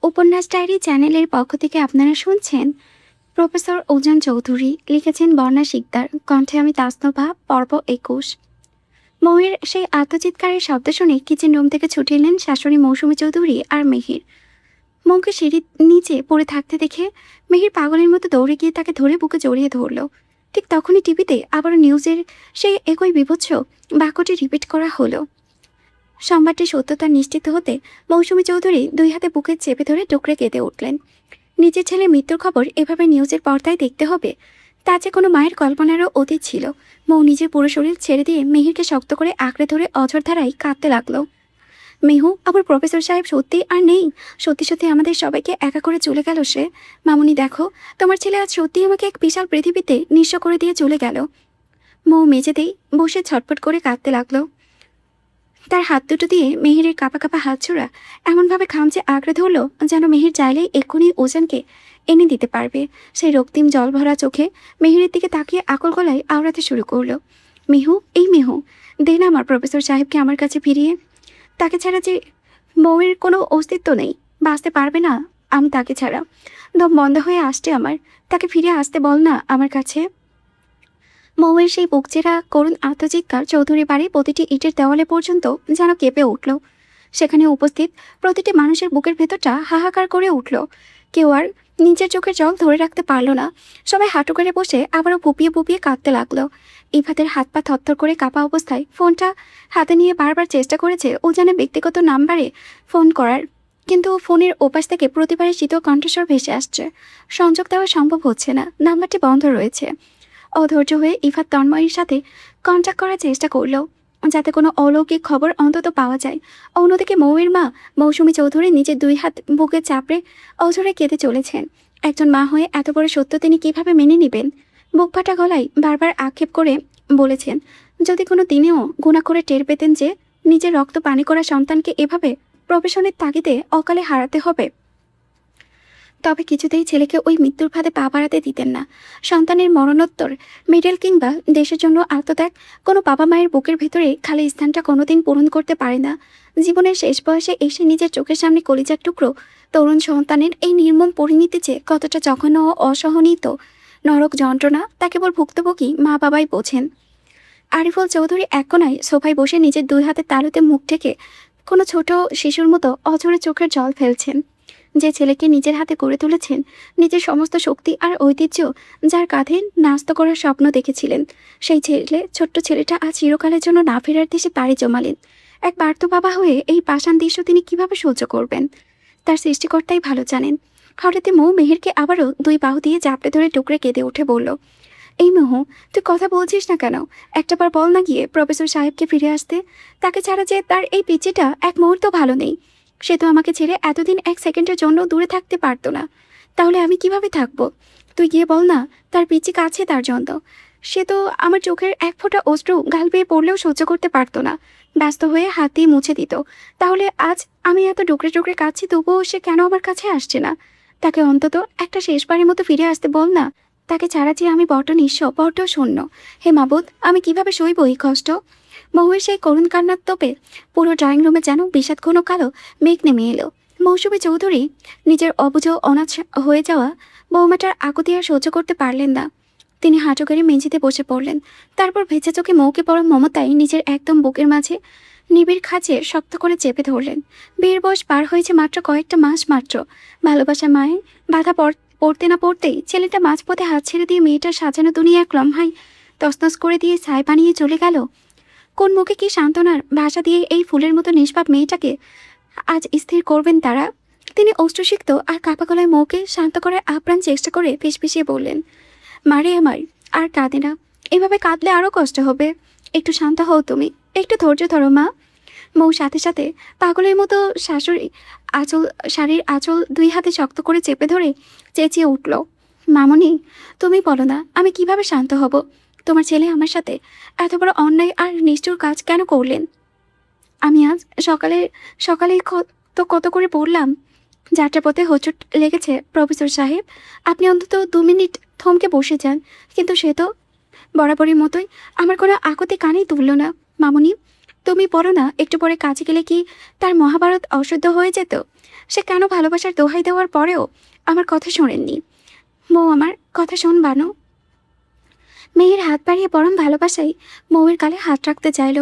উপন্যাস ডায়েরি চ্যানেলের পক্ষ থেকে আপনারা শুনছেন প্রফেসর ওজান চৌধুরী, লিখেছেন বর্ণা শিকদার, কণ্ঠে আমি তাসনভা। পর্ব ২১। মৌয়ের সেই আত্মচিৎকারের শব্দ শুনে কিচেন রুম থেকে ছুটে এলেন শাশুড়ি মৌসুমী চৌধুরী আর মেহির। মৌকে সিঁড়ির নিচে পড়ে থাকতে দেখে মেহির পাগলের মতো দৌড়ে গিয়ে তাকে ধরে বুকে জড়িয়ে ধরল। ঠিক তখনই টিভিতে আবারও নিউজের সেই একই বিভৎস বাক্যটি রিপিট করা হলো। সংবাদটি সত্যতা নিশ্চিত হতে মৌসুমী চৌধুরী দুই হাতে বুকে চেপে ধরে টুকরে কেঁদে উঠলেন। নিজের ছেলের মৃত্যুর খবর এভাবে নিউজের পর্দায় দেখতে হবে, তা যে কোনো মায়ের কল্পনারও অতীত ছিল। মৌ নিজের পুরো শরীর ছেড়ে দিয়ে মেহিরকে শক্ত করে আঁকড়ে ধরে অঝর ধারায় কাঁদতে লাগলো। মেহু, আবার প্রফেসর সাহেব সত্যি আর নেই। সত্যি সত্যি আমাদের সবাইকে একা করে চলে গেল সে। মামুনি দেখো, তোমার ছেলে আজ সত্যি আমাকে এক বিশাল পৃথিবীতে নিঃস্ব করে দিয়ে চলে গেল। মৌ মেঝেতেই বসে ছটফট করে কাঁদতে লাগলো। তার হাত দুটো দিয়ে মেহেরের কাঁপা কাঁপা হাত ছোড়া এমনভাবে খামচে আঁকড়ে ধরল যেন মেহের চাইলেই এক্ষুনি ওজনকে এনে দিতে পারবে। সেই রক্তিম জল ভরা চোখে মেহেরের দিকে তাকিয়ে আকল গলায় আওড়াতে শুরু করলো। মেহু, এই মেহু, দে না আমার প্রফেসর সাহেবকে আমার কাছে ফিরিয়ে। তাকে ছাড়া যে মৌয়ের কোনো অস্তিত্ব নেই, বাঁচতে পারবে না আমি তাকে ছাড়া। দম বন্ধ হয়ে আসছে আমার, তাকে ফিরে আসতে বল না আমার কাছে। মৌয়ের সেই বুকচেরা করুণ আত্মচিৎকার চৌধুরী বাড়ির প্রতিটি ইটের দেওয়ালে পর্যন্ত যেন কেঁপে উঠল। সেখানে উপস্থিত প্রতিটি মানুষের বুকের ভেতরটা হাহাকার করে উঠল। কেউ আর নিজের চোখের জল ধরে রাখতে পারল না। সবাই হাঁটু করে বসে আবারও ফুপিয়ে ফুপিয়ে কাঁদতে লাগলো। ইফাতের হাত পা থরথর করে কাঁপা অবস্থায় ফোনটা হাতে নিয়ে বারবার চেষ্টা করেছে ওজানের ব্যক্তিগত নাম্বারে ফোন করার, কিন্তু ফোনের ওপাশ থেকে প্রতিবারের শীতল কণ্ঠস্বর ভেসে আসছে। সংযোগ দেওয়া সম্ভব হচ্ছে না, নাম্বারটি বন্ধ রয়েছে। অধৈর্য হয়ে ইফাত তন্ময়ের সাথে কন্ট্যাক্ট করার চেষ্টা করল, যাতে কোনো অলৌকিক খবর অন্তত পাওয়া যায়। অন্যদিকে মৌয়ের মা মৌসুমী চৌধুরী নিজের দুই হাত বুকে চাপড়ে অঝরে কেঁদে চলেছেন। একজন মা হয়ে এত বড় সত্য তিনি কিভাবে মেনে নেবেন? বুক ফাটা গলায় বারবার আক্ষেপ করে বলেছেন, যদি কোনো দিনেও গুণা করে টের পেতেন যে নিজের রক্ত পানি করা সন্তানকে এভাবে প্রফেশনের তাগিদে অকালে হারাতে হবে, তবে কিছুতেই ছেলেকে ওই মৃত্যুর ফাঁদে পা বাড়াতে দিতেন না। সন্তানের মরণোত্তর মেডেল কিংবা দেশের জন্য আত্মত্যাগ কোনো বাবা মায়ের বুকের ভেতরে খালি স্থানটা কোনোদিন পূরণ করতে পারে না। জীবনের শেষ বয়সে এসে নিজের চোখের সামনে কলিজার টুকরো তরুণ সন্তানের এই নির্মম পরিণতি যে কতটা জঘন্য ও অসহনীত নরক যন্ত্রণা তা কেবল ভুক্তভোগী মা বাবাই বোঝেন। আরিফুল চৌধুরী এক কোনায় সোফায় বসে নিজের দুই হাতে তালুতে মুখ ঢেকে কোনো ছোট শিশুর মতো অঝরে চোখের জল ফেলছেন। যে ছেলেকে নিজের হাতে গড়ে তুলেছেন, নিজের সমস্ত শক্তি আর ঐতিহ্য যার কাঁধে ন্যস্ত করার স্বপ্ন দেখেছিলেন, সেই ছোট্ট ছেলেটা আজ চিরকালের জন্য না ফেরার দেশে পাড়ি জমালেন। এক বার্ত বাবা হয়ে এই পাষাণ দৃশ্য তিনি কিভাবে সহ্য করবেন, তার সৃষ্টিকর্তাই ভালো জানেন। হঠাৎই মৌ মেহেরকে আবারও দুই বাহু দিয়ে জাপটে ধরে টুকরে কেঁদে উঠে বলল, এই মহু, তুই কথা বলছিস না কেন? একটাবার বল না গিয়ে প্রফেসর সাহেবকে ফিরে আসতে। তাকে ছাড়া যে তার এই পিচিটা এক মুহূর্ত ভালো নেই। সে তো আমাকে ছেড়ে এতদিন এক সেকেন্ডের জন্য দূরে থাকতে পারতো না, তাহলে আমি কিভাবে থাকবো? তুই গিয়ে বল না তার পিচি কাছে তার জন্য। সে তো আমার চোখের এক ফোঁটা অশ্রু গাল বেয়ে পড়লেও সহ্য করতে পারতো না, ব্যস্ত হয়ে হাত দিয়ে মুছে দিত। তাহলে আজ আমি এত ডুকরে ডুকরে কাঁদছি, তবুও সে কেন আমার কাছে আসছে না? তাকে অন্তত একটা শেষবারের মতো ফিরে আসতে বল না। তাকে ছাড়া যে আমি বড্ড নিঃস্ব, বড্ড শূন্য। হে মাবুদ, আমি কিভাবে সইব এই কষ্ট? মহুয়ের সেই করুণ কান্নার তোপে পুরো ড্রয়িং রুমে যেন বিষাদ ঘন কালো মেঘ নেমে এলো। মৌসুমী চৌধুরী নিজের অবুঝ অনাথ হয়ে যাওয়া বৌমাটার আকুতি আর সহ্য করতে পারলেন না। তিনি হাঁটু গেড়ে মেঝেতে বসে পড়লেন। তারপর ভেজা চোখে মৌকে পড়া মমতায় নিজের একদম বুকের মাঝে নিবিড় খাঁচে শক্ত করে চেপে ধরলেন। বিয়ের বয়স পার হয়েছে মাত্র কয়েকটা মাস মাত্র। ভালোবাসা মায়ে বাধা পড়তে না পড়তেই ছেলেটা মাঝপথে হাত ছেড়ে দিয়ে মেয়েটার সাজানো দুনিয়া এক লম্হায় তছনছ করে দিয়ে ছাই বানিয়ে চলে গেল। কোন মুখে কি সান্ত্বনার ভাষা দিয়ে এই ফুলের মতো নিষ্পাপ মেয়েটাকে আজ স্থির করবেন তারা? তিনি অশ্রুসিক্ত আর কাঁপা গলায় মৌকে শান্ত করার আপ্রাণ চেষ্টা করে ফিসফিসিয়ে বললেন, মারে আমার, আর কাঁদে না। এভাবে কাঁদলে আরও কষ্ট হবে। একটু শান্ত হও তুমি, একটু ধৈর্য ধরো মা। মৌ সাথে সাথে পাগলের মতো শাড়ির আঁচল দুই হাতে শক্ত করে চেপে ধরে চেঁচিয়ে উঠল, মামনি, তুমি বলো না আমি কিভাবে শান্ত হব? তোমার ছেলে আমার সাথে এত বড় অন্যায় আর নিষ্ঠুর কাজ কেন করলেন? আমি আজ সকালেই কত করে পড়লাম, যাত্রা পথে হোঁচট লেগেছে প্রফেসর সাহেব। আপনি অন্তত 2 মিনিট থমকে বসে যান। কিন্তু সে তো বরাবরের মতোই আমার কোনো আকুতি কানেই তুলল না। মামুনি, তুমি পড়ো না, একটু পরে কাজে গেলে কি তার মহাভারত অশুদ্ধ হয়ে যেত? সে কেন ভালোবাসার দোহাই দেওয়ার পরেও আমার কথা শোনেননি? মৌ, আমার কথা শোন বানু। মেয়ের হাত বাড়িয়ে পরম ভালোবাসায় মৌয়ের গালে হাত রাখতে চাইল।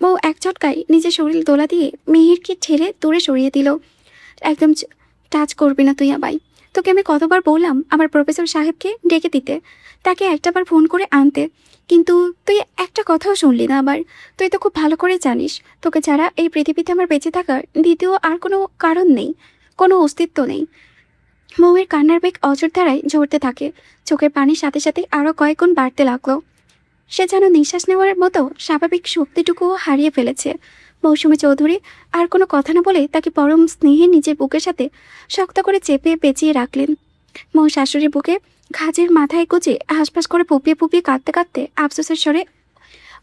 মৌ এক ঝটকায় নিজের শরীর দোলা দিয়ে মেহেরকে ঠেলে দূরে সরিয়ে দিল। একদম টাচ করবি না তুই আমায়। তোকে আমি কতবার বললাম আমার প্রফেসর সাহেবকে ডেকে দিতে, তাকে একটাবার ফোন করে আনতে, কিন্তু তুই একটা কথাও শুনলি না। আবার তুই তো খুব ভালো করে জানিস তোকে ছাড়া এই পৃথিবীতে আমার বেঁচে থাকার দ্বিতীয় আর কোনো কারণ নেই, কোনো অস্তিত্ব নেই। মৌয়ের কান্নার বেগ অঝোরধারায় ঝরতে থাকে। চোখের পানির সাথে সাথে আরও কয়েক গুণ বাড়তে লাগলো। সে যেন নিঃশ্বাস নেওয়ার মতো স্বাভাবিক শক্তিটুকুও হারিয়ে ফেলেছে। মৌসুমী চৌধুরী আর কোনো কথা না বলে তাকে পরম স্নেহে নিজের বুকের সাথে শক্ত করে চেপে পেঁচিয়ে রাখলেন। মৌ শাশুড়ির বুকে ঘাজের মাথায় গুজে হাঁসফাঁস করে পুপিয়ে পুপিয়ে কাঁদতে কাঁদতে আফসোসের স্বরে,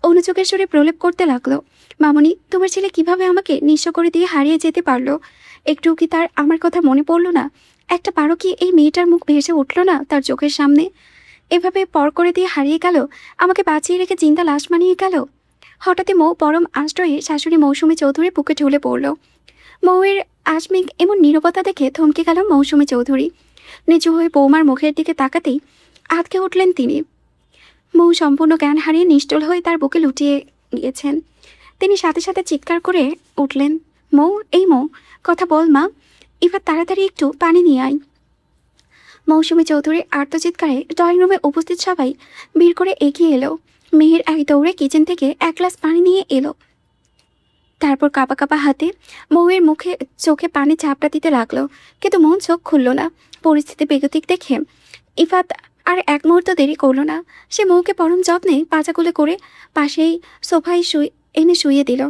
অনুযোগের স্বরে প্রলেপ করতে লাগলো। মামনি, তোমার ছেলে কিভাবে আমাকে নিঃস্ব করে দিয়ে হারিয়ে যেতে পারলো? একটু কি তার আমার কথা মনে পড়ল না? একটা পারো কি এই মেয়েটার মুখ ভেসে উঠল না তার চোখের সামনে? এভাবে পর করে দিয়ে হারিয়ে গেল, আমাকে বাঁচিয়ে রেখে চিন্তা লাশ মানিয়ে গেল। হঠাৎই মৌ পরম আশ্রয়ে শাশুড়ি মৌসুমী চৌধুরীর বুকে ঢলে পড়ল। মৌয়ের আজমিক এমন নীরবতা দেখে থমকে গেল মৌসুমী চৌধুরী। নিচু হয়ে বৌমার মুখের দিকে তাকাতেই আঁতকে উঠলেন তিনি। মৌ সম্পূর্ণ জ্ঞান হারিয়ে নিশ্চল হয়ে তার বুকে লুটিয়ে গিয়েছেন। তিনি সাথে সাথে চিৎকার করে উঠলেন, মৌ, এই মৌ, কথা বল মা, এবার তাড়াতাড়ি একটু পানি নিয়ে আয়। মৌসুমী চৌধুরীর আর্তচিৎকারে ড্রয়িং রুমে উপস্থিত সবাই ভিড় করে এগিয়ে এলো। মেহের এক দৌড়ে কিচেন থেকে এক গ্লাস পানি নিয়ে এলো। তারপর কাঁপা কাঁপা হাতে মৌয়ের মুখে চোখে পানি চাপড়া দিতে লাগলো, কিন্তু মৌ চোখ খুলল না। পরিস্থিতি বেগতিক দেখে ইফাত আর এক মুহূর্ত দেরি করল না। সে মৌকে পরম যত্নে পাচাকুলে করে পাশেই সোফায় এনে শুইয়ে দিল।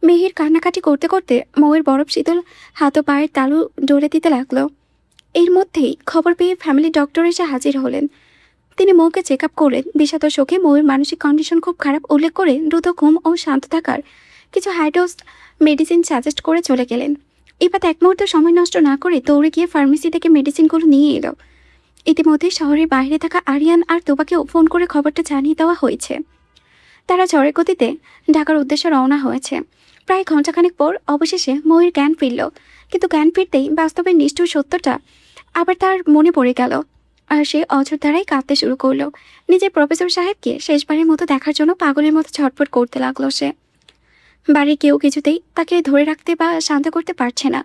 মেহের কান্নাকাটি করতে করতে মৌয়ের বরফ শীতল হাত ও পায়ের তালু ডলে দিতে লাগলো। এর মধ্যেই খবর পেয়ে ফ্যামিলি ডক্টর এসে হাজির হলেন। তিনি মৌকে চেক আপ করলেন। বিষাদ শোকে মৌয়ের মানসিক কন্ডিশন খুব খারাপ উল্লেখ করে দ্রুত ঘুম ও শান্ত থাকার কিছু হাইডোজ মেডিসিন সাজেস্ট করে চলে গেলেন। এবার এক মুহূর্ত সময় নষ্ট না করে দৌড়ে গিয়ে ফার্মেসি থেকে মেডিসিনগুলো নিয়ে এলো। ইতিমধ্যে শহরের বাইরে থাকা আরিয়ান আর তোবাকেও ফোন করে খবরটা জানিয়ে দেওয়া হয়েছে। তারা ঝড়ের গতিতে ঢাকার উদ্দেশ্যে রওনা হয়েছে। প্রায় ঘণ্টাখানেক পর অবশেষে মৌয়ের জ্ঞান ফিরল, কিন্তু জ্ঞান ফিরতেই বাস্তবের নিষ্ঠুর সত্যটা আবার তার মনে পড়ে গেল। আর সে অঝোর ধারায় কাঁদতে শুরু করলো। নিজের প্রফেসর সাহেবকে শেষবারের মতো দেখার জন্য পাগলের মতো ছটফট করতে লাগলো সে। বাড়ির কেউ কিছুতেই তাকে ধরে রাখতে বা শান্ত করতে পারছে না।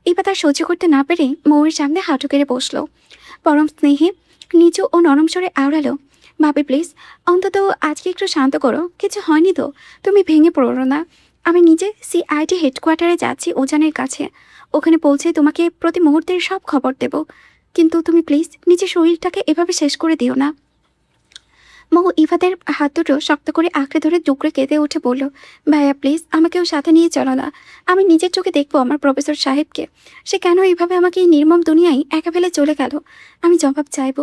এবার তার সহ্য করতে না পেরে মৌয়ের সামনে হাঁটু কেড়ে বসলো। পরম স্নেহে নিচু ও নরম স্বরে আওড়ালো, ভাবি প্লিজ, অন্তত আজকে একটু শান্ত করো, কিছু হয়নি তো, তুমি ভেঙে পড়ো না। আমি নিজে সিআইডি হেডকোয়ার্টারে যাচ্ছি ওজানের কাছে, ওখানে পৌঁছে তোমাকে প্রতি মুহূর্তের সব খবর দেব, কিন্তু তুমি প্লিজ নিজের শরীরটাকে এভাবে শেষ করে দিও না। মৌ ইফাদের হাত দুটো শক্ত করে আঁকড়ে ধরে ডুকরে কেঁদে উঠে বলল, ভাইয়া প্লিজ আমাকেও সাথে নিয়ে চলো না। আমি নিজের চোখে দেখবো আমার প্রফেসর সাহেবকে। সে কেন এইভাবে আমাকে এই নির্মম দুনিয়ায় একা ফেলে চলে গেল, আমি জবাব চাইব।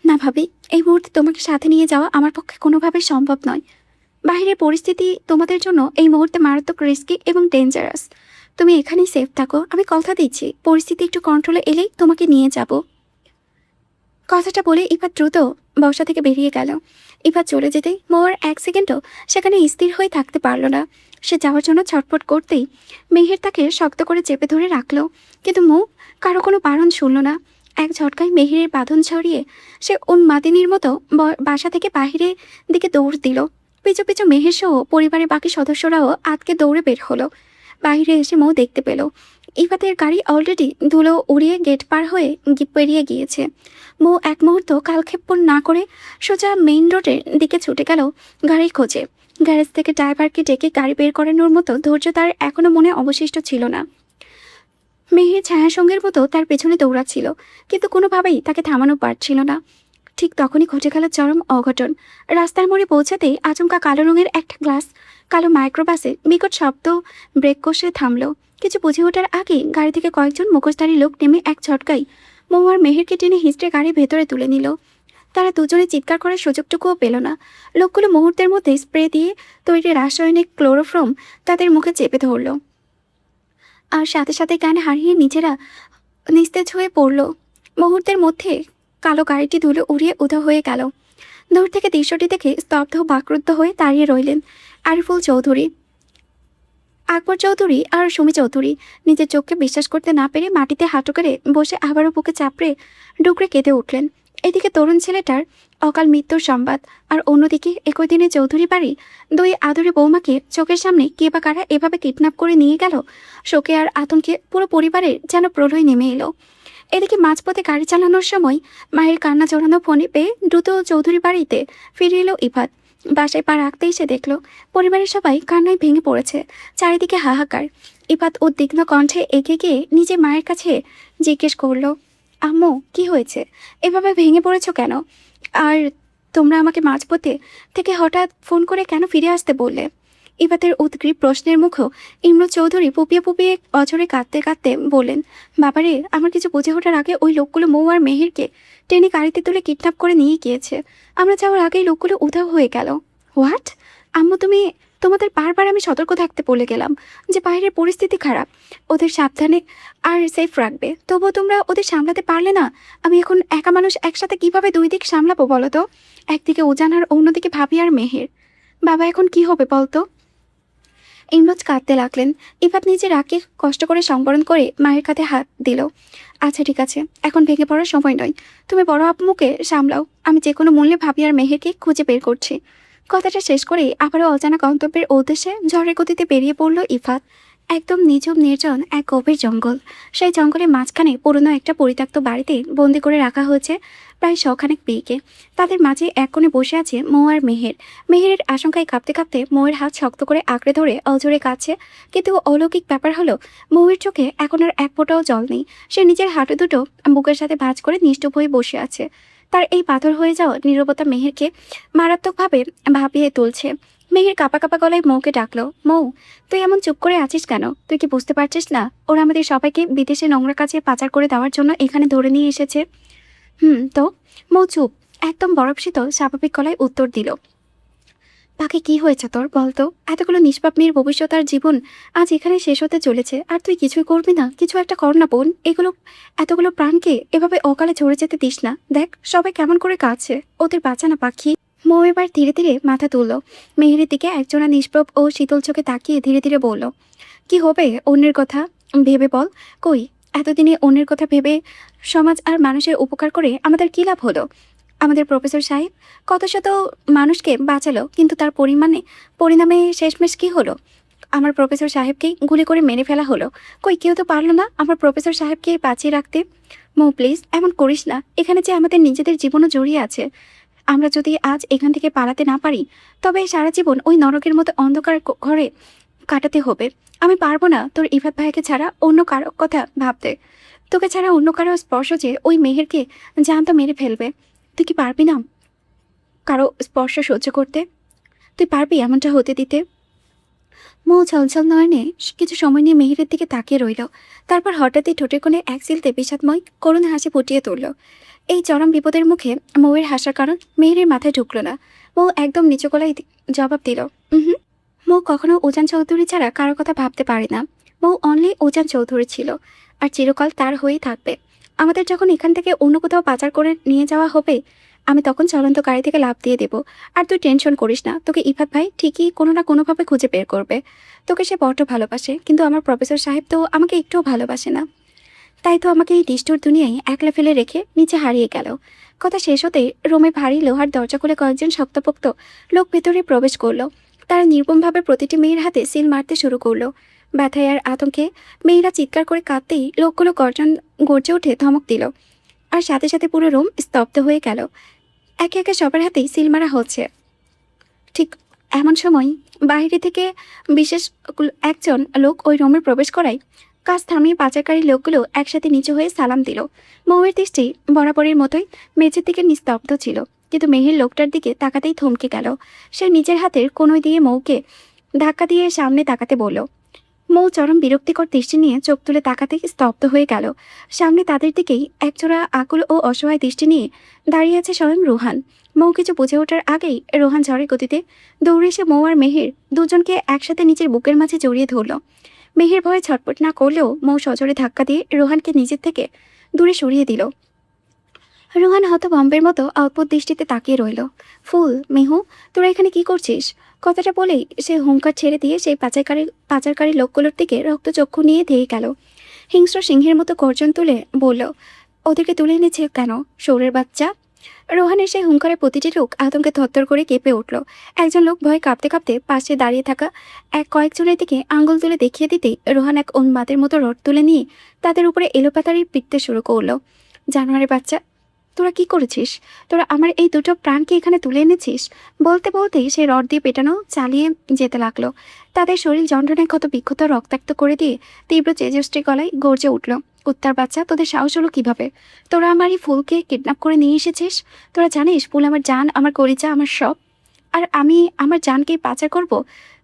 না ভাবি, এই মুহূর্তে তোমাকে সাথে নিয়ে যাওয়া আমার পক্ষে কোনোভাবে সম্ভব নয়। বাইরের পরিস্থিতি তোমাদের জন্য এই মুহূর্তে মারাত্মক রিস্কি এবং ডেঞ্জারাস। তুমি এখানেই সেফ থাকো, আমি কথা দিচ্ছি পরিস্থিতি একটু কন্ট্রোলে এলেই তোমাকে নিয়ে যাব। কথাটা বলে ইফাত দ্রুত বসা থেকে বেরিয়ে গেল। ইফাত চলে যেতেই মৌ আর এক সেকেন্ডও সেখানে স্থির হয়ে থাকতে পারল না। সে যাওয়ার জন্য ছটফট করতেই মেহের তাকে শক্ত করে চেপে ধরে রাখলো, কিন্তু মৌ কারো কোনো বারণ শুনল না। এক ঝটকায় মেহেরের বাঁধন ছড়িয়ে সে উন্মাদিনীর মতো বাসা থেকে বাহিরে দিকে দৌড় দিল। পিছু পিছু মেহের সহ পরিবারের বাকি সদস্যরাও আতকে দৌড়ে বের হলো। বাইরে এসে মৌ দেখতে পেল ইফাতের গাড়ি অলরেডি ধুলো উড়িয়ে গেট পার হয়ে পেরিয়ে গিয়েছে। মৌ এক মুহূর্ত কালক্ষেপণ না করে সোজা মেইন রোডের দিকে ছুটে গেল গাড়ির খোঁজে। গ্যারেজ থেকে ড্রাইভারকে ডেকে গাড়ি বের করানোর মতো ধৈর্য তার এখনও মনে অবশিষ্ট ছিল না। মেহের ছায়াসঙ্গের মতো তার পেছনে দৌড়াচ্ছিল, কিন্তু কোনোভাবেই তাকে থামানো পারছিল না। ঠিক তখনই ঘটে গেল চরম অঘটন। রাস্তার মোড়ে পৌঁছাতেই আচমকা কালো রঙের একটা গ্লাস কালো মাইক্রোবাসে বিকট শব্দ ব্রেক কষে থামলো। কিছু বুঝে ওঠার আগে গাড়ি থেকে কয়েকজন মুখোশধারী লোক নেমে এক ঝটকায় মৌ আর মেহেরকে টেনে হিঁচড়ে গাড়ির ভেতরে তুলে নিল। তারা দুজনে চিৎকার করার সুযোগটুকুও পেল না। লোকগুলো মুহূর্তের মধ্যে স্প্রে দিয়ে তৈরি রাসায়নিক ক্লোরোফর্ম তাদের মুখে চেপে ধরল, আর সাথে সাথে জ্ঞান হারিয়ে নিজেরা নিস্তেজ হয়ে পড়ল। মুহূর্তের মধ্যে কালো গাড়িটি ধুলো উড়িয়ে উধাও হয়ে গেল। দূর থেকে দৃশ্যটি দেখে স্তব্ধ বাকরুদ্ধ হয়ে দাঁড়িয়ে রইলেন আরিফুল চৌধুরী। আকবর চৌধুরী আর সুমি চৌধুরী নিজের চোখকে বিশ্বাস করতে না পেরে মাটিতে হাঁটু করে বসে আবারও বুকে চাপড়ে ডুকরে কেঁদে উঠলেন। এদিকে তরুণ ছেলেটার অকাল মৃত্যুর সংবাদ, আর অন্যদিকে একই দিনে চৌধুরী বাড়ি দুই আদুরে বৌমাকে চোখের সামনে কে বা কারা এভাবে কিডন্যাপ করে নিয়ে গেল। শোকে আর আতঙ্কে পুরো পরিবারের যেন প্রলয় নেমে এলো। এদিকে মাঝপথে গাড়ি চালানোর সময় মায়ের কান্না জড়ানো ফোনে পেয়ে দ্রুত চৌধুরী বাড়িতে ফিরে এলো ইফাত। বাসায় পা রাখতেই সে দেখলো পরিবারের সবাই কান্নায় ভেঙে পড়েছে, চারিদিকে হাহাকার। ইফাত উদ্বিগ্ন কণ্ঠে এগিয়ে গিয়ে নিজে মায়ের কাছে জিজ্ঞেস করলো, আম্মু কি হয়েছে, এভাবে ভেঙে পড়েছো কেন? আর তোমরা আমাকে মাঝপথে থেকে হঠাৎ ফোন করে কেন ফিরে আসতে বললে? ইফাতের উদ্গ্রীব প্রশ্নের মুখেও ইমরুল চৌধুরী পুপিয়ে পুপিয়ে অঝরে কাঁদতে কাঁদতে বললেন, বাবারে, আমার কিছু বুঝে ওঠার আগে ওই লোকগুলো মৌ আর মেহেরকে টেনে গাড়িতে তুলে কিডন্যাপ করে নিয়ে গিয়েছে। আমরা যাওয়ার আগেই লোকগুলো উধাও হয়ে গেল। হোয়াট? আম্মু, তোমাদের বারবার আমি সতর্ক থাকতে বলে গেলাম যে বাইরের পরিস্থিতি খারাপ, ওদের সাবধানে আর সেফ রাখবে, তবুও তোমরা ওদের সামলাতে পারলে না। আমি এখন একা মানুষ, একসাথে কিভাবে দুই দিক সামলাবো বলো তো? একদিকে ওজান আর অন্যদিকে ভাবি আর মেহের। বাবা, এখন কি হবে বলতো? ইমরোজ কাঁদতে লাগলেন। ইফাত নিজের রাগকে কষ্ট করে সংবরণ করে মায়ের কাঁধে হাত দিল। আচ্ছা ঠিক আছে, এখন ভেঙে পড়ার সময় নয়, তুমি বড় আম্মুকে সামলাও, আমি যে কোনো মূল্যে ভাবি আর মেহেরকে খুঁজে বের করছি। কথাটা শেষ করেই আবারও অজানা গন্তব্যের উদ্দেশ্যে ঝড়ের গতিতে বেরিয়ে পড়ল ইফাত। একদম নিঝুম নির্জন এক গভীর জঙ্গল। সেই জঙ্গলের মাঝখানে পুরনো একটা পরিত্যক্ত বাড়িতে বন্দি করে রাখা হয়েছে প্রায় শখানেক মেয়েকে। তাদের মাঝে এক কোণে বসে আছে মৌ আর মেহের। মেহেরের আশঙ্কায় কাঁপতে কাঁপতে মৌয়ের হাত শক্ত করে আঁকড়ে ধরে অজরে কাঁদছে। কিন্তু অলৌকিক ব্যাপার হলো, মৌয়ের চোখে এখন আর এক ফোঁটাও জল নেই। সে নিজের হাঁটু দুটো বুকের সাথে ভাঁজ করে নিষ্ঠুপ হয়ে বসে আছে। তার এই পাথর হয়ে যাওয়া নীরবতা মেহেরকে মারাত্মকভাবে ভাবিয়ে তুলছে। মেহের কাঁপা কাঁপা গলায় মৌকে ডাকলো, মৌ, তুই এমন চুপ করে আছিস কেন? তুই কি বুঝতে পারছিস না ওরা আমাদের সবাইকে বিদেশে নোংরা কাজে পাচার করে দেওয়ার জন্য এখানে ধরে নিয়ে এসেছে? তো? মৌ চুপ, একদম বরফ শীতল স্বাভাবিক গলায় উত্তর দিল। বাকি কি হয়েছে তোর বলতো? এতগুলো নিষ্পাপ মেয়ের ভবিষ্যৎ আর জীবন আজ এখানে শেষ হতে চলেছে, আর তুই কিছুই করবি না? কিছু একটা কর না বোন, এতগুলো প্রাণকে এভাবে অকালে ঝরে যেতে দিস না। দেখ সবাই কেমন করে কাঁদছে, ওদের বাঁচা না পাখি। মৌ এবার ধীরে ধীরে মাথা তুলল। মেহেরের দিকে একজোড়া নিষ্প্রভ ও শীতল চোখে তাকিয়ে ধীরে ধীরে বলল, কি হবে অন্যের কথা ভেবে বল? কই, এতদিনে অন্যের কথা ভেবে সমাজ আর মানুষের উপকার করে আমাদের কী লাভ হলো? আমাদের প্রফেসর সাহেব কত শত মানুষকে বাঁচালো, কিন্তু তার পরিণামে শেষমেশ কী হলো? আমার প্রফেসর সাহেবকেই গুলি করে মেরে ফেলা হলো। কই, কেউ তো পারলো না আমার প্রফেসর সাহেবকে বাঁচিয়ে রাখতে। মৌ প্লিজ, এমন করিস না। এখানে যে আমাদের নিজেদের জীবনও জড়িয়ে আছে। আমরা যদি আজ এখান থেকে পালাতে না পারি, তবে সারা জীবন ওই নরকের মতো অন্ধকার ঘরে কাটাতে হবে। আমি পারবো না তোর ইফাত ভাইকে ছাড়া অন্য কারো কথা ভাবতে। তোকে ছাড়া অন্য কারো স্পর্শ যে ওই মেহেরকে জ্যান্ত মেরে ফেলবে। তুই কি পারবি না কারো স্পর্শ সহ্য করতে? তুই পারবি এমনটা হতে দিতে? মৌ ছলছল নয়নে কিছু সময় নিয়ে মেহেরের দিকে তাকিয়ে রইল। তারপর হঠাৎই ঠোঁটের কোণে এক সিলতে বিষাদময় করুণ হাসি ফুটিয়ে তুলল। এই চরম বিপদের মুখে মৌয়ের হাসার কারণ মেহেরের মাথায় ঢুকলো না। মৌ একদম নিচু গলায় জবাব দিল, হুম। মৌ কখনো উজান চৌধুরী ছাড়া কারো কথা ভাবতে পারে না। মৌ অনলি উজান চৌধুরী ছিল, আর চিরকাল তার হয়েই থাকবে। আমাদের যখন এখান থেকে অন্য কোথাও পাচার করে নিয়ে যাওয়া হবে, আমি তখন চলন্ত গাড়ি থেকে লাফ দিয়ে দেব। আর তুই টেনশন করিস না, তোকে ইফাত ভাই ঠিকই কোনো না কোনোভাবে খুঁজে বের করবে। তোকে সে বড্ড ভালোবাসে, কিন্তু আমার প্রফেসর সাহেব তো আমাকে একটুও ভালোবাসে না। তাই তো আমাকে এই ডিস্টোর দুনিয়ায় একলা ফেলে রেখে নিচে হারিয়ে গেল। কথা শেষ হতেই রোমে ভারী লোহার দরজা খুলে কয়েকজন শক্তপোক্ত লোক ভেতরে প্রবেশ করলো। তারা নির্মমভাবে প্রতিটি মেয়ের হাতে সিল মারতে শুরু করলো। ব্যথায় আর আতঙ্কে মেয়েরা চিৎকার করে কাঁদতেই লোকগুলো গর্জে উঠে ধমক দিল। আর সাথে সাথে পুরো রুম স্তব্ধ হয়ে গেল। একে একে সবার হাতেই সিল মারা হচ্ছে। ঠিক এমন সময় বাইরে থেকে বিশেষ একজন লোক ওই রুমে প্রবেশ করায় কাজ থামিয়ে পাচারকারী লোকগুলো একসাথে নিচু হয়ে সালাম দিল। মৌয়ের দৃষ্টি বরাবরের মতোই মেঝের দিকে নিস্তব্ধ ছিল, কিন্তু মেহের লোকটার দিকে তাকাতেই থমকে গেল। সে নিজের হাতের কোনোই দিয়ে মৌকে ধাক্কা দিয়ে সামনে তাকাতে বলল। মৌ চরম বিরক্তিকর দৃষ্টি নিয়ে চোখ তুলে তাকাতেই স্তব্ধ হয়ে গেল। সামনে তাদের দিকেই একজোড়া আকুল ও অসহায় দৃষ্টি নিয়ে দাঁড়িয়ে আছে স্বয়ং রোহান। মৌ কিছু বুঝে ওঠার আগেই রোহান ঝড়ের গতিতে দৌড়ে এসে মৌ আর মেহের দুজনকে একসাথে নিজের বুকের মাঝে জড়িয়ে ধরল। মেহের ভয়ে ছটপট না করলেও মৌ সজোরে ধাক্কা দিয়ে রোহানকে নিজের থেকে দূরে সরিয়ে দিল। রোহান হতভম্বের মতো অদ্ভুত দৃষ্টিতে তাকিয়ে রইল। ফুল, মেহু, তোরা এখানে কি করছিস? কথাটা বলেই সে হুঙ্কার ছেড়ে দিয়ে সেই পাচারকারী লোকগুলোর দিকে রক্তচক্ষু নিয়ে ধেয়ে গেল। হিংস্র সিংহের মতো গর্জন তুলে বলল, ওদেরকে তুলে এনেছে কেন, শৌরের বাচ্চা? রোহানের সেই হুঙ্কারে প্রতিটি লোক আতঙ্কে থরথর করে কেঁপে উঠল। একজন লোক ভয়ে কাঁপতে কাঁপতে পাশে দাঁড়িয়ে থাকা কয়েকজনের দিকে আঙ্গুল তুলে দেখিয়ে দিতেই রোহান এক উন্মাদের মতো রড তুলে নিয়ে তাদের উপরে এলোপাতাড়ি পিটতে শুরু করলো। জানোয়ারের বাচ্চা, তোরা কি করেছিস? তোরা আমার এই দুটো প্রাণকে এখানে তুলে এনেছিস? বলতে বলতেই সে রড দিয়ে পেটানো চালিয়ে যেতে লাগলো। তাদের শরীর যন্ত্রণায় ক্ষত বিক্ষত রক্তাক্ত করে দিয়ে তীব্র চেজস্ট্রি গলায় গর্জে উঠল, কুত্তার বাচ্চা, তোদের সাহস হলো কিভাবে? তোরা আমার এই ফুলকে কিডন্যাপ করে নিয়ে এসেছিস। তোরা জানিস ফুল আমার জান, আমার কলিজা, আমার সব। আর আমি আমার জানকেই পাচার করব?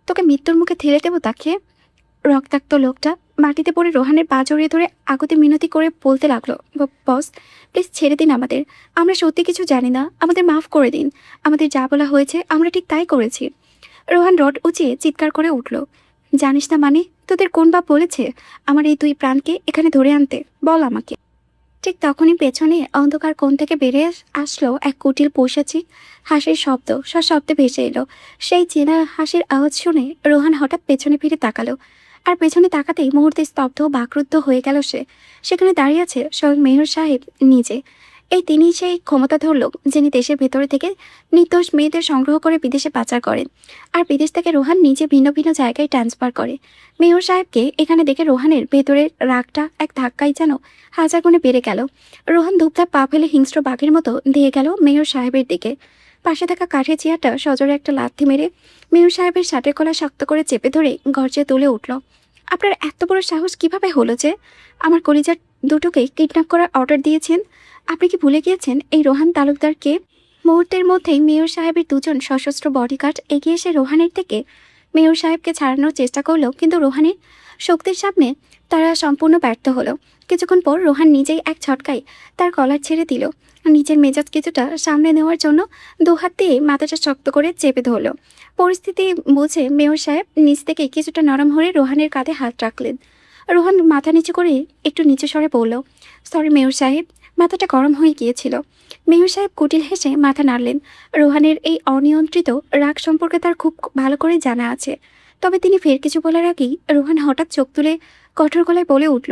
তোকে মৃত্যুর মুখে ঠেলে দেবো তাকে। রক্তাক্ত লোকটা মাটিতে পড়ে রোহানের পা জড়িয়ে ধরে আকুতি মিনতি করে বলতে লাগলো, বস, প্লিজ ছেড়ে দিন আমাদের। আমরা সত্যি কিছু জানি না, আমাদের মাফ করে দিন। আমাদের যা বলা হয়েছে আমরা ঠিক তাই করেছি। রোহান রড উঁচিয়ে চিৎকার করে উঠল, জানিস না মানে? তোদের কোন বাপ বলেছে আমার এই দুই প্রাণকে এখানে ধরে আনতে? বল আমাকে। ঠিক তখনই পেছনে অন্ধকার কোণ থেকে বেরিয়ে আসলো এক কুটিল পৈশাচিক হাসির শব্দ সশব্দে ভেসে এলো। সেই চেনা হাসির আওয়াজ শুনে রোহান হঠাৎ পেছনে ফিরে তাকালো। আর পেছনে তাকাতেই মুহূর্তে স্তব্ধ ও বাকরুদ্ধ হয়ে গেল সে। সেখানে দাঁড়িয়ে আছে স্বয়ং মেয়র সাহেব নিজে। তিনিই সেই ক্ষমতাধর লোক যিনি দেশের ভেতরে থেকে নির্দোষ মেয়েদের সংগ্রহ করে বিদেশে পাচার করেন, আর বিদেশ থেকে রোহান নিজে ভিন্ন ভিন্ন জায়গায় ট্রান্সফার করে। মেয়র সাহেবকে এখানে দেখে রোহানের ভেতরের রাগটা এক ধাক্কায় যেন হাজার গুণে বেড়ে গেল। রোহান ধূপধাপ পা ফেলে হিংস্র বাঘের মতো দিয়ে গেল মেয়র সাহেবের দিকে। পাশে থাকা কাঠের চেয়ারটা সজোরে একটা লাথি মেরে মেয়র সাহেবের শার্টের কলা শক্ত করে চেপে ধরে গর্জে তুলে উঠল, আপনার এত বড় সাহস কিভাবে হলো যে আমার কলিজার দুটোকে কিডন্যাপ করার অর্ডার দিয়েছেন? আপনি কি ভুলে গিয়েছেন এই রোহান তালুকদারকে? মুহূর্তের মধ্যেই মেয়র সাহেবের দুজন সশস্ত্র বডিগার্ড এগিয়ে এসে রোহানের থেকে মেয়র সাহেবকে ছাড়ানোর চেষ্টা করলো, কিন্তু রোহানের শক্তির সামনে তারা সম্পূর্ণ ব্যর্থ হলো। কিছুক্ষণ পর রোহান নিজেই এক ঝটকায় তার কলার ছেড়ে দিল। নিজের মেজাজ কিছুটা সামনে নেওয়ার জন্য দুহাত দিয়ে মাথাটা শক্ত করে চেপে ধরল। পরিস্থিতি বুঝে মেয়র সাহেব নিচ থেকে কিছুটা নরম হয়ে রোহানের কাঁধে হাত রাখলেন। রোহান মাথা নিচু করে একটু নিচু স্বরে বলল, সরি মেয়র সাহেব, মাথাটা গরম হয়ে গিয়েছিল। মেয়র সাহেব কুটিল হেসে মাথা নাড়লেন। রোহানের এই অনিয়ন্ত্রিত রাগ সম্পর্কে তার খুব ভালো করে জানা আছে। তবে তিনি ফের কিছু বলার আগেই রোহান হঠাৎ চোখ তুলে কঠোর গলায় বলে উঠল,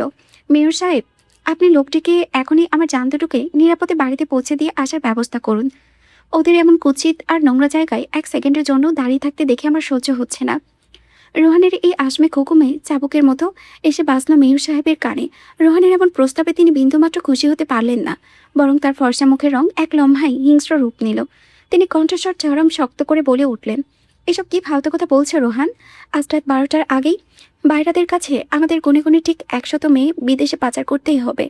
মেয়র সাহেব, আপনি লোকটিকে এখনই আমার জান দুটোকে নিরাপদে বাড়িতে পৌঁছে দিয়ে আসার ব্যবস্থা করুন। ওদের এমন কুৎসিত আর নোংরা জায়গায় এক সেকেন্ডের জন্য দাঁড়িয়ে থাকতে দেখে আমার সহ্য হচ্ছে না। রোহানের এই আসমে হুকুমে চাবুকের মতো এসে বাজল মেয়র সাহেবের কানে। রোহানের এমন প্রস্তাবে তিনি বিন্দুমাত্র খুশি হতে পারলেন না, বরং তার ফর্সা মুখের রং এক লম্হায় হিংস্র রূপ নিল। তিনি কণ্ঠস্বর চরম শক্ত করে বলে উঠলেন, এসব কি ফালতু কথা বলছো রোহান? আজ রাত 12টার আগেই বাইরাদের কাছে আমাদের গুনে গুনে ঠিক 100 মেয়ে বিদেশে পাচার করতেই হবে।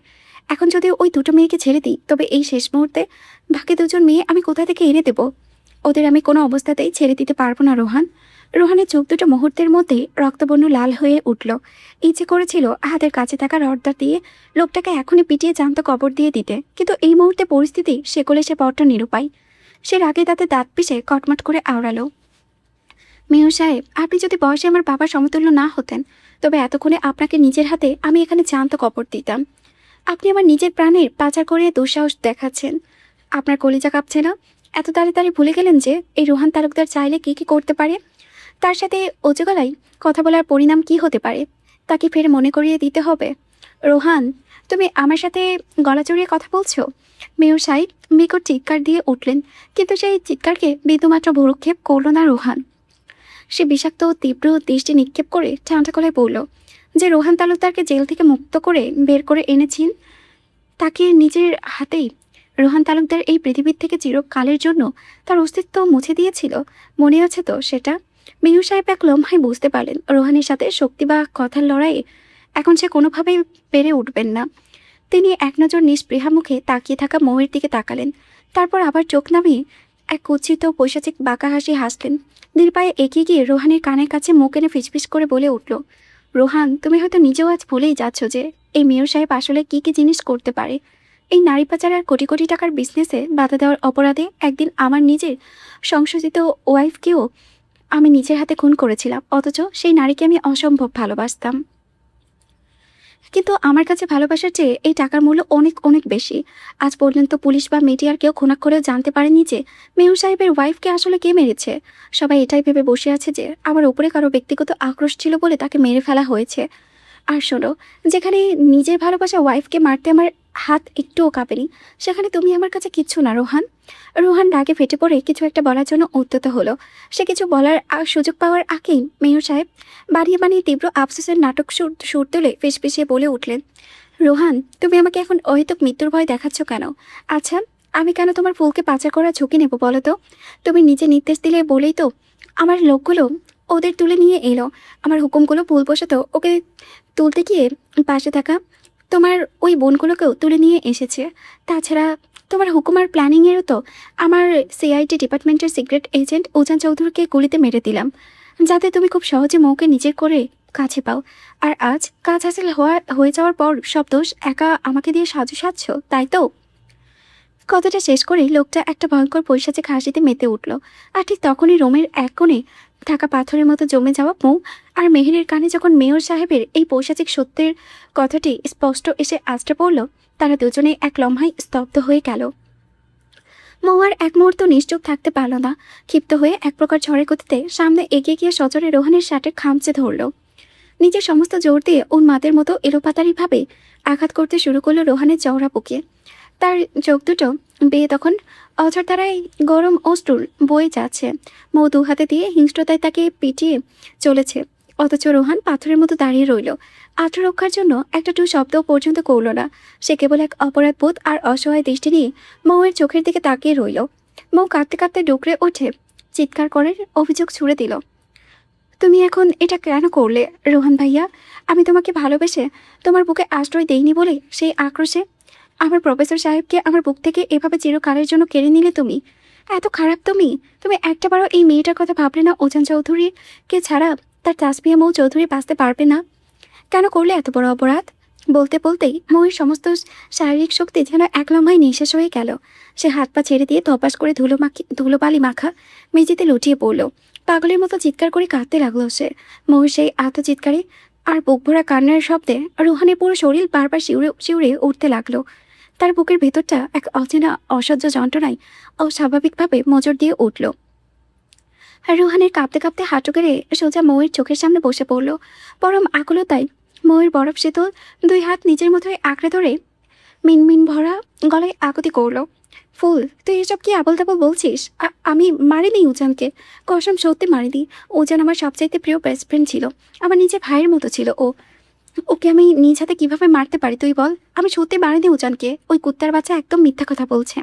এখন যদি ওই দুটো মেয়েকে ছেড়ে দিই, তবে এই শেষ মুহূর্তে বাকি দুজন মেয়ে আমি কোথা থেকে এনে দেব? ওদের আমি কোনো অবস্থাতেই ছেড়ে দিতে পারবো না রোহান। রোহানের চোখ দুটো মুহূর্তের মধ্যে রক্তবর্ণ লাল হয়ে উঠল। ইচ্ছে করেছিল হাতের কাছে থাকা রডটা দিয়ে লোকটাকে এখনই পিটিয়ে জ্যান্ত কবর দিয়ে দিতে, কিন্তু এই মুহূর্তে পরিস্থিতি সেকলে সে বড্ড নিরুপায়। সে রাগে তাতে দাঁত পিষে কটমট করে আওড়ালো, মেয়র সাহেব, আপনি যদি বয়সে আমার বাবার সমতুল্য না হতেন, তবে এতক্ষণে আপনাকে নিজের হাতে আমি এখানে জ্যান্ত কবর দিতাম। আপনি আমার নিজের প্রাণের পাচার করে দুঃসাহস দেখাচ্ছেন। আপনার কলিজা কাঁপছে না? এত তাড়াতাড়ি ভুলে গেলেন যে এই রোহান তালুকদার চাইলে কি কি করতে পারে? তার সাথে অজগলায় কথা বলার পরিণাম কি হতে পারে তা কি ফের মনে করিয়ে দিতে হবে? রোহান, তুমি আমার সাথে গলা চড়িয়ে কথা বলছো? মেয়র সাহেব বিকট চিৎকার দিয়ে উঠলেন, কিন্তু সেই চিৎকারকে বিন্দুমাত্র ভ্রুক্ষেপ করল না রোহান। সে বিষাক্ত ও তীব্র দৃষ্টি নিক্ষেপ করে ঠান্ডা গলায় বলল, যে রোহান তালুকদারকে জেল থেকে মুক্ত করে বের করে এনেছেন, তাকে নিজের হাতেই রোহান তালুকদার এই পৃথিবীর থেকে চিরকালের জন্য তার অস্তিত্ব মুছে দিয়েছিল। মনে আছে তো সেটা? মেয়র সাহেব এক লম্হায় বুঝতে পারলেন রোহানের সাথে শক্তি বা কথার লড়াইয়ে এখন সে কোনোভাবেই পেরে উঠবেন না। তিনি এক নজর নিস্পৃহা মুখে তাকিয়ে থাকা মৌয়ের দিকে তাকালেন, তারপর আবার চোখ নামিয়ে এক কুৎসিত পৈশাচিক বাঁকা হাসি হাসলেন। ধীর পায়ে এগিয়ে গিয়ে রোহানের কানের কাছে মুখ এনে ফিসফিস করে বলে উঠল, রোহান, তুমি হয়তো নিজেও আজ ভুলেই যাচ্ছ যে এই মেয়র সাহেব আসলে কি কি জিনিস করতে পারে। এই নারী পাচার আর কোটি কোটি টাকার বিজনেসে বাধা দেওয়ার অপরাধে একদিন আমার নিজের সংশোধিত ওয়াইফকেও আমি নিজের হাতে খুন করেছিলাম, অথচ সেই নারীকে আমি অসম্ভব ভালোবাসতাম। কিন্তু আমার কাছে ভালোবাসার চেয়ে এই টাকার মূল্য অনেক অনেক বেশি। আজ পর্যন্ত পুলিশ বা মিডিয়ার কেউ খোঁড়া করেও জানতে পারেনি যে মেয়র সাহেবের ওয়াইফকে আসলে কে মেরেছে। সবাই এটাই ভেবে বসে আছে যে আমার উপরে কারো ব্যক্তিগত আক্রোশ ছিল বলে তাকে মেরে ফেলা হয়েছে। আর শোনো, যেখানে নিজের ভালোবাসা ওয়াইফকে মারতে আমার হাত একটুও কাঁপেনি, সেখানে তুমি আমার কাছে কিচ্ছু না রোহান। রোহান রাগে ফেটে পড়ে কিছু একটা বলার জন্য উদ্যত হলো। সে কিছু বলার সুযোগ পাওয়ার আগেই মেয়র সাহেব বাড়িয়ে বানিয়ে তীব্র আফসোসের নাটক সুর তুলে ফিসফিসিয়ে বলে উঠলেন, রোহান, তুমি আমাকে এখন অহেতুক মৃত্যুর ভয় দেখাচ্ছ কেন? আচ্ছা, আমি কেন তোমার ফুলকে পাচার করার ঝুঁকি নেব বলো তো? তুমি নিজে নির্দেশ দিলে বলেই তো আমার লোকগুলো ওদের তুলে নিয়ে এলো। আমার হুকুমগুলো ভুলবশত ওকে তুলতে গিয়ে পাশে থাকা তোমার ওই বোনগুলোকেও তুলে নিয়ে এসেছে। তাছাড়া তোমার হুকুম আর প্ল্যানিংয়েরও তো আমার সিআইডি ডিপার্টমেন্টের সিক্রেট এজেন্ট উজান চৌধুরীকে গুলিতে মেরে দিলাম, যাতে তুমি খুব সহজে মৌকে নিজের করে কাছে পাও। আর আজ কাজ হাসিল হয়ে যাওয়ার পর সব দোষ একা আমাকে দিয়ে সাজু সাজছ, তাই তো? কথাটা শেষ করেই লোকটা একটা ভয়ঙ্কর পৈশাচিক হাসিতে মেতে উঠল। আর ঠিক তখনই রোমের এক কোণে থাকা পাথরের মতো জমে যাওয়া মৌ আর মেহেরের কানে যখন মেয়র সাহেবের এই পৈশাচিক সত্যের কথাটি স্পষ্ট এসে আঁচড়ে পড়ল, তারা দুজনে এক লম্হায় স্তব্ধ হয়ে গেল। মৌ আর এক মুহূর্ত নিশ্চুপ থাকতে পারল না। ক্ষিপ্ত হয়ে এক প্রকার ঝড়ের গতিতে সামনে এগিয়ে গিয়ে সজোরে রোহানের শার্টের খামচে ধরল। নিজের সমস্ত জোর দিয়ে উন্মাদের মতো এলোপাতারিভাবে আঘাত করতে শুরু করলো রোহানের চওড়া বুকে। তার চোখ দুটো বেয়ে তখন অঝর দ্বারাই গরম অশ্রুর বয়ে যাচ্ছে। মৌ দু হাতে দিয়ে হিংস্রতায় তাকে পিটিয়ে চলেছে, অথচ রোহান পাথরের মতো দাঁড়িয়ে রইল। আত্মরক্ষার জন্য একটা টু শব্দও পর্যন্ত করল না। সে কেবল এক অপরাধবোধ আর অসহায় দৃষ্টি নিয়ে মৌয়ের চোখের দিকে তাকিয়ে রইল। মৌ কাঁদতে কাঁদতে ডুকরে ওঠে চিৎকার করে অভিযোগ ছুড়ে দিল, তুমি এখন এটা কেন করলে রোহান ভাইয়া? আমি তোমাকে ভালোবেসে তোমার বুকে আশ্রয় দেইনি বলে সেই আক্রোশে আমার প্রফেসর সাহেবকে আমার বুক থেকে এভাবে চিরকালের জন্য কেড়ে নিলে তুমি। এত খারাপ তুমি! তুমি একটাবারও এই মেয়েটার কথা ভাবলে না? ওজান চৌধুরীকে ছাড়া তার তাসমিয়া মৌ চৌধুরী বাঁচতে পারবে না। কেন করলে এত বড় অপরাধ? বলতে বলতেই মৌয়ের সমস্ত শারীরিক শক্তি যেন এক লম্হায় নিঃশেষ হয়ে গেল। সে হাত পা ছেড়ে দিয়ে ধপাস করে ধুলোবালি মাখা মেঝেতে লুটিয়ে পড়ল। পাগলের মতো চিৎকার করে কাঁদতে লাগলো সে। মৌয়ের সেই আত্মচিৎকারে আর বুক ভরা কান্নার শব্দে রোহানের পুরো শরীর বারবার শিউরে শিউরে উঠতে লাগলো। তার বুকের ভেতরটা এক অচেনা অসহ্য যন্ত্রণায় অস্বাভাবিকভাবে মোচড় দিয়ে উঠল। আর রোহানের কাঁপতে কাঁপতে হাঁটু গেড়ে সোজা মৌয়ের চোখের সামনে বসে পড়ল। পরম আকুলতায় মৌয়ের বরফ শীতল দুই হাত নিজের মতোই আঁকড়ে ধরে মিনমিন ভরা গলায় আকুতি করল, ফুল, তুই এসব কি আবল তাবল বলছিস? আমি মারিনি উজানকে, কসম সত্যি মারিনি। উজান আমার সবচাইতে প্রিয় বেস্ট ফ্রেন্ড ছিল, আমার নিজের ভাইয়ের মতো ছিল ও। ওকে আমি নিজ হাতে কীভাবে মারতে পারি তুই বল? আমি সত্যি মারিনি উজানকে, ওই কুত্তার বাচ্চা একদম মিথ্যা কথা বলছে।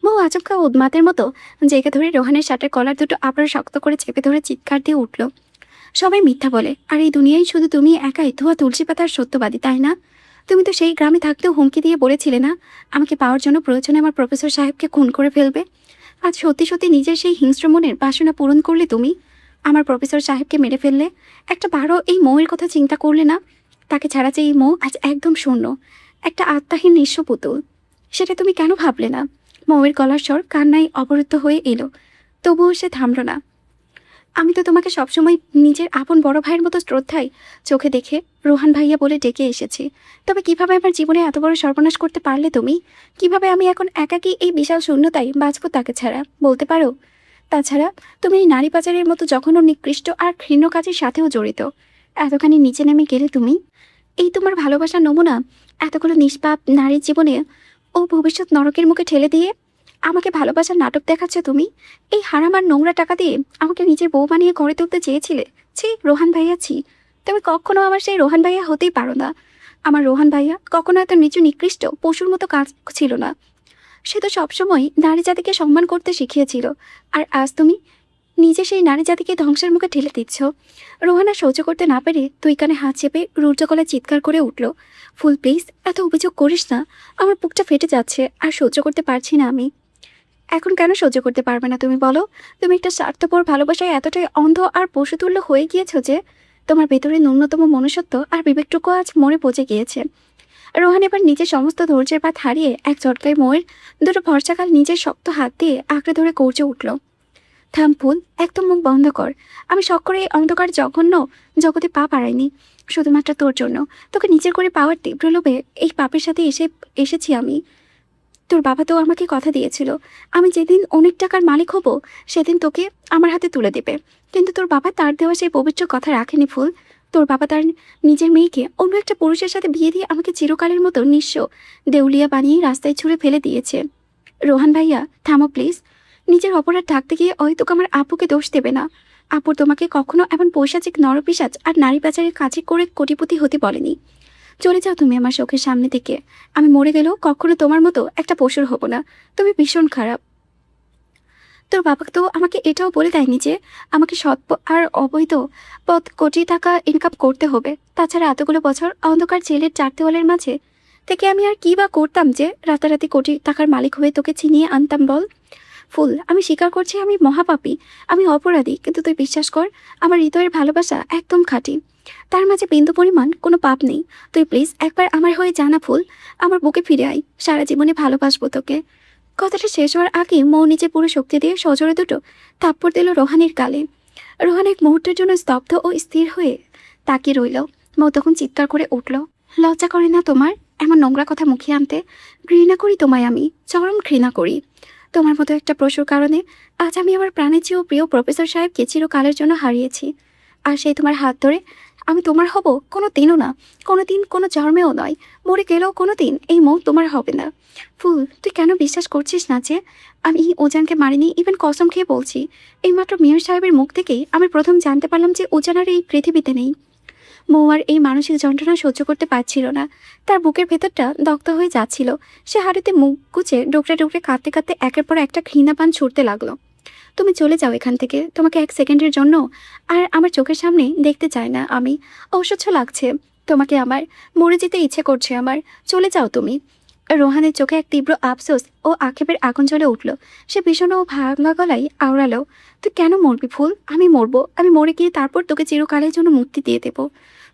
মৌ আচমকা উন্মাদের মতো জেগে ধরে রোহানের শার্টের কলার দুটো আবার শক্ত করে চেপে ধরে চিৎকার দিয়ে উঠল, সবাই মিথ্যা বলে, আর এই দুনিয়ায় শুধু তুমি একাই ধোয়া তুলসী পাতার সত্যবাদী, তাই না? তুমি তো সেই গ্রামে থাকতেও হুমকি দিয়ে বলেছিলে না আমাকে পাওয়ার জন্য প্রয়োজনে আমার প্রফেসর সাহেবকে খুন করে ফেলবে। আজ সত্যি সত্যি নিজের সেই হিংস্র মনের বাসনা পূরণ করলে তুমি। আমার প্রফেসর সাহেবকে মেরে ফেললে। একটা বারও এই মৌয়ের কথা চিন্তা করলে না? তাকে ছাড়া যে এই মৌ আজ একদম শূন্য, একটা আত্মাহীন নিঃস্ব পুতুল। সেটা তুমি কেন ভাবলে না? মৌয়ের গলার স্বর কান্নায় অবরুদ্ধ হয়ে এলো, তবুও সে থামল না। আমি তো তোমাকে সবসময় নিজের আপন বড় ভাইয়ের মতো শ্রদ্ধায় চোখে দেখে রোহান ভাইয়া বলে ডেকে এসেছি। তবে কিভাবে আমার জীবনে এত বড় সর্বনাশ করতে পারলে তুমি? কিভাবে আমি এখন একাকী এই বিশাল শূন্যতায় বাঁচবো তাকে ছাড়া, বলতে পারো? তাছাড়া তুমি এই নারী পাচারের মতো জঘন্য নিকৃষ্ট আর ঘৃণ্য কাজের সাথেও জড়িত। এতখানি নিচে নেমে গেলে তুমি? এই তোমার ভালোবাসার নমুনা এতগুলো নিষ্পাপ নারীর জীবনে ও ভবিষ্যৎ নরকের মুখে ঠেলে দিয়ে আমাকে ভালোবাসার নাটক দেখাচ্ছ তুমি? এই হারাম আর নোংরা টাকা দিয়ে আমাকে নিজের বউ বানিয়ে ঘরে তুলতে চেয়েছিলে। ছি রোহান ভাইয়া, ছি! তুমি কখনো আমার সেই রোহান ভাইয়া হতেই পারো না। আমার রোহান ভাইয়া কখনো এত নিচু নিকৃষ্ট পশুর মতো কাজ ছিল না। সে তো সবসময় নারী জাতিকে সম্মান করতে শিখিয়েছিল, আর আজ তুমি নিজে সেই নারী জাতিকে ধ্বংসের মুখে ঠেলে দিচ্ছ। রোহানা সহ্য করতে না পেরে তুই কানে হাত চেপে রুদ্র গলায় চিৎকার করে উঠল, ফুল প্লিজ এত অভিযোগ করিস না, আমার বুকটা ফেটে যাচ্ছে আর সহ্য করতে পারছি না আমি। এখন কেন সহ্য করতে পারবে না তুমি বলো? তুমি একটা স্বার্থপর ভালোবাসায় এতটাই অন্ধ আর পশুতুল্য হয়ে গিয়েছো যে তোমার ভেতরে ন্যূনতম মনুষ্যত্ব আর বিবেকটুকু আজ মরে পচে গিয়েছে। রোহান এবার নিজের সমস্ত ধৈর্যের পাত হারিয়ে এক ঝটকায় ময়ের দুটো ভরসাকাল নিজের শক্ত হাত দিয়ে আঁকড়ে ধরে গর্জে উঠল, থাম ফুল, একদম মুখ বন্ধ কর। আমি শখ করে এই অন্ধকার জঘন্য জগতে পা বাড়াইনি। শুধুমাত্র তোর জন্য। তোকে নিজের করে পাওয়ার তীব্র লোভে এই পাপের সাথে এসেছি আমি। তোর বাবা তো আমাকে কথা দিয়েছিল, আমি যেদিন অনেক টাকার মালিক হব সেদিন তোকে আমার হাতে তুলে দেবে। কিন্তু তোর বাবা তার দেওয়া সেই পবিত্র কথা রাখেনি ফুল। তোর বাবা তার নিজের মেয়েকে অন্য একটা পুরুষের সাথে বিয়ে দিয়ে আমাকে চিরকালের মতো নিঃস্ব দেউলিয়া বানিয়ে রাস্তায় ছুঁড়ে ফেলে দিয়েছে। রোহান ভাইয়া থামো প্লিজ। নিজের অপরাধ ঢাকতে গিয়ে হয়তো আমার আপুকে দোষ দেবে না। আপুর তোমাকে কখনো এমন পৈশাচিক নরপিশাচ আর নারী পাচারের কাজে করে কোটিপতি হতে বলেনি। চলে যাও তুমি আমার চোখের সামনে থেকে। আমি মরে গেলেও কখনো তোমার মতো একটা পশুর হব না। তুমি ভীষণ খারাপ। তোর বাবা তো আমাকে এটাও বলে দেয়নি যে আমাকে সৎ আর অবৈধ পথ কোটি টাকা ইনকাম করতে হবে। তাছাড়া এতগুলো বছর অন্ধকার জেলের চার দেওয়ালের মাঝে থেকে আমি আর কী বা করতাম যে রাতারাতি কোটি টাকার মালিক হয়ে তোকে ছিনিয়ে আনতাম বল? ফুল, আমি স্বীকার করছি আমি মহাপাপী, আমি অপরাধী, কিন্তু তুই বিশ্বাস কর আমার হৃদয়ের ভালোবাসা একদম খাঁটি। তার মাঝে বিন্দু পরিমাণ কোনো পাপ নেই। তুই প্লিজ একবার আমার হয়ে জানা ফুল, আমার বুকে ফিরে আয়। সারা জীবনে ভালোবাসবো তোকে। কথাটা শেষ হওয়ার আগে মৌ নিজে পুরো শক্তি দিয়ে সজোরে দুটো থাপ্পড় দিল রোহানের গালে। রোহান এক মুহূর্তের জন্য স্তব্ধ ও স্থির হয়ে তাকিয়ে রইল। মৌ তখন চিৎকার করে উঠল, লজ্জা করে না তোমার এমন নোংরা কথা মুখে আনতে? ঘৃণা করি তোমায়, আমি চরম ঘৃণা করি। তোমার মতো একটা পশুর কারণে আজ আমি আমার প্রাণের চেয়েও প্রিয় প্রফেসর সাহেবকে চিরকালের জন্য হারিয়েছি। আর সেই তোমার হাত ধরে আমি তোমার হব কোনো দিনও না, কোনো দিন কোনো জন্মেও নয়। মরে গেলেও কোনো দিন এই মৌ তোমার হবে না। ফুল, তুই কেন বিশ্বাস করছিস না যে আমি ওজানকে মারিনি? ইভেন কসম খেয়ে বলছি, এইমাত্র মেয়র সাহেবের মুখ থেকেই আমি প্রথম জানতে পারলাম যে ওজান আর এই পৃথিবীতে নেই। মৌ আর এই মানসিক যন্ত্রণা সহ্য করতে পারছিল না। তার বুকের ভেতরটা দগ্ধ হয়ে যাচ্ছিল। সে হাড়িতে মুখ গুছে ডুকরে ডুকরে কাঁদতে কাঁদতে একের পর একটা ঘৃণাপান ছুটতে লাগলো। তুমি চলে যাও এখান থেকে, তোমাকে এক সেকেন্ডের জন্য আর আমার চোখের সামনে দেখতে চাই না আমি। অসহ্য লাগছে তোমাকে আমার, মরে যেতে ইচ্ছে করছে আমার। চলে যাও তুমি। রোহানের চোখে এক তীব্র আফসোস ও আক্ষেপের আগুন জ্বলে উঠল। সে ভীষণ ও ভাঙা গলায় আওড়ালো, তুই কেন মরবি ফুল? আমি মরবো। আমি মরে গিয়ে তারপর তোকে চিরকালের জন্য মুক্তি দিয়ে দেবো।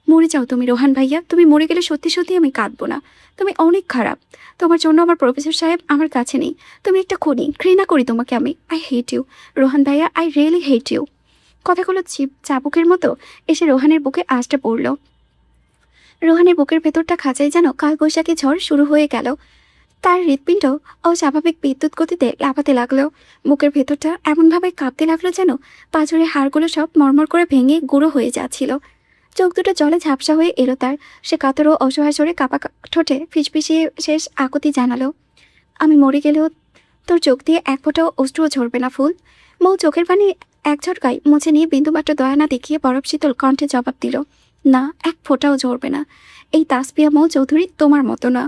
মরে যাও তুমি রোহান ভাইয়া। তুমি মরে গেলে সত্যি সত্যি আমি কাঁদবো না। তুমি অনেক খারাপ। তোমার জন্য আমার প্রফেসর সাহেব আমার কাছে নেই। তুমি একটা খুনি। ঘৃণা করি তোমাকে আমি। আই হেট ইউ রোহান ভাইয়া, আই রিয়েলি হেট ইউ। কথাগুলো চাবুকের মতো এসে রোহানের বুকে আঁচড়ে পড়ল। রোহানের বুকের ভেতরটা খাঁচাই যেন কালবৈশাখী ঝড় শুরু হয়ে গেল। তার হৃৎপিণ্ড অস্বাভাবিক বিদ্যুৎ গতিতে লাফাতে লাগলো। বুকের ভেতরটা এমনভাবে কাঁপতে লাগলো যেন পাঁজরের হাড়গুলো সব মরমর করে ভেঙে গুঁড়ো হয়ে যাচ্ছিল। চোখ দুটো জলে ঝাপসা হয়ে এলো তার। সে কাতর ও অসহায় সরে কাপা ঠোঁটে ফিসফিসিয়ে শেষ আকুতি জানালো, আমি মরে গেলেও তোর চোখ দিয়ে এক ফোঁটাও অশ্রুও ঝরবে না ফুল। মৌ চোখের পানি এক ঝটকায় মুছে নিয়ে বিন্দুমাত্র দয়া না দেখিয়ে বরফ শীতল কণ্ঠে জবাব দিল, না, এক ফোঁটাও ঝরবে না। এই তাসপিয়া মৌ চৌধুরী তোমার মতো না।